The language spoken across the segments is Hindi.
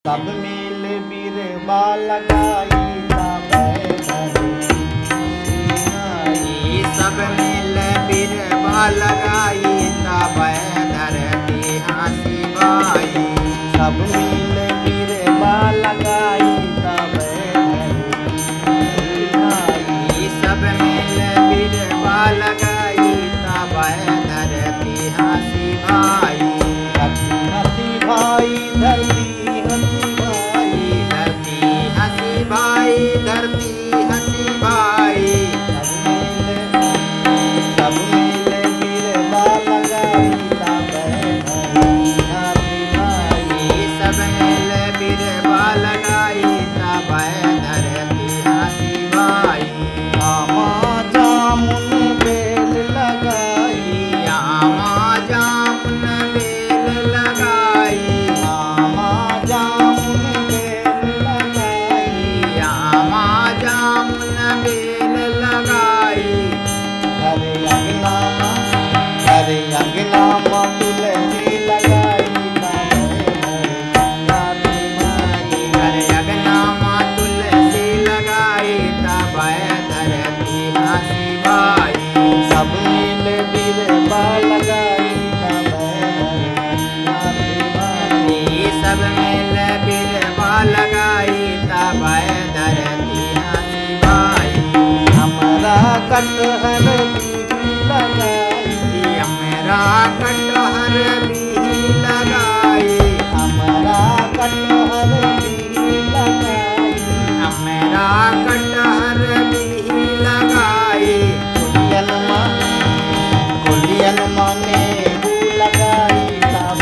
सब मिल बिरबा लगाई तब सब मिल बिरबा लगाई तब धरती हंसी भाई। सब मिल बिरबा लगाई तब सब मिल बिरबा लगाई तब धरती हंसी भाई। हंसी भाई धरती भाई धरती हंसी भाई। सब मिल बिरबा लगाई तब सब मिल बिरबा लगाई तब धरती हंसी भाई। आमा जामुन बेल लगाई आमा जामुन बेल लगाई। आमा जामुन बेल लगाई आमा जामुन बेल लगाई। घर अंगना तुलसी लगाई घर अंगना तुलसी लगाई तब धरती हंसी भाई। सब मिल बिरबा लगाई सब मिल बिरबा लगाई तब धरती हंसी भाई। हमरा कटहर भी लगाई हमरा कटहर भी लगाई। हमरा कटहर भी लगाई हमरा कटहर भी लगाई। कुलियन माने लगाई तब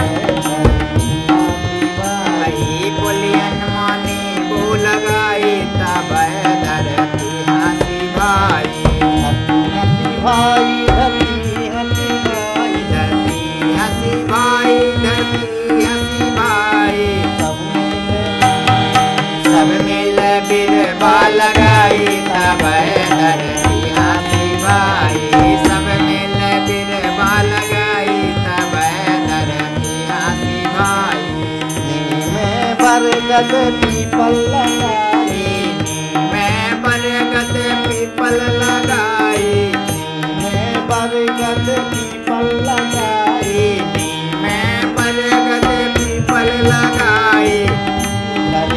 कुलियन माने वो लगाई तब धरती हंसी भाई। हंसी भाई धरती हंसी भाई धरती हंसी भाई धरती हंसी भाई। सब मिल बिरबा लगाई तब धरती हंसी भाई। सब मिल बिरबा लगाई तब धरती हंसी भाई। में बरगद पीपल लगाई मैं बरगद पीपल लगाई। में बरगद पीपल लगाई मैं बरगद पीपल लगाई। घर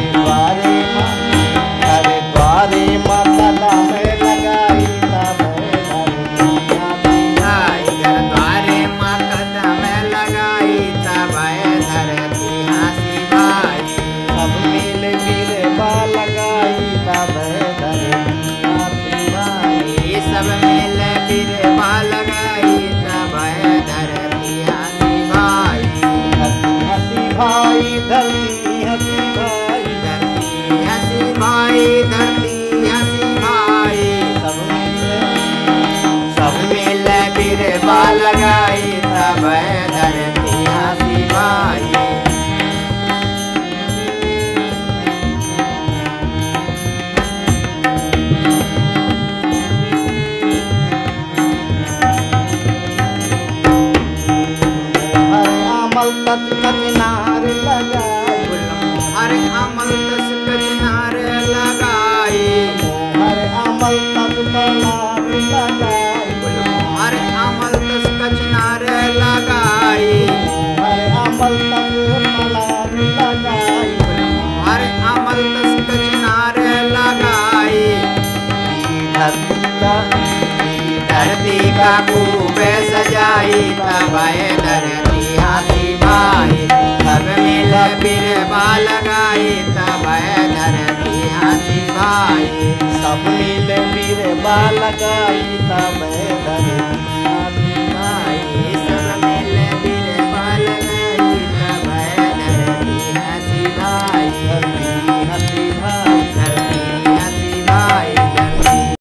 द्वारे माता में लगाई तब घर द्वारे माँ कदम लगाई तब धरती हंसी भाई। सब मिल बिरबा लगाई तब सब मिल बिरबा लगाई तब धरती हंसी भाई। हंसी भाई धरती हंसी भाई धरती हंसी भाई धरती हंसी भाई। सब मिल बिरबा लगाई तब धरती हंसी भाई। कचनार लगाई हर अमल दस कचनार लगाई। हर अमल तक तालाब लगाई हर अमल दस कचनार लगाई। हर अमल तक तालाब लगाई हर अमल दस कचनार लगाई। धरती का खूब सजाई तब धरती हंसी भाई। सब मिल बिरबा लगाई तब धरती हंसी भाई। सब मिल बिरबा लगाई तब धरती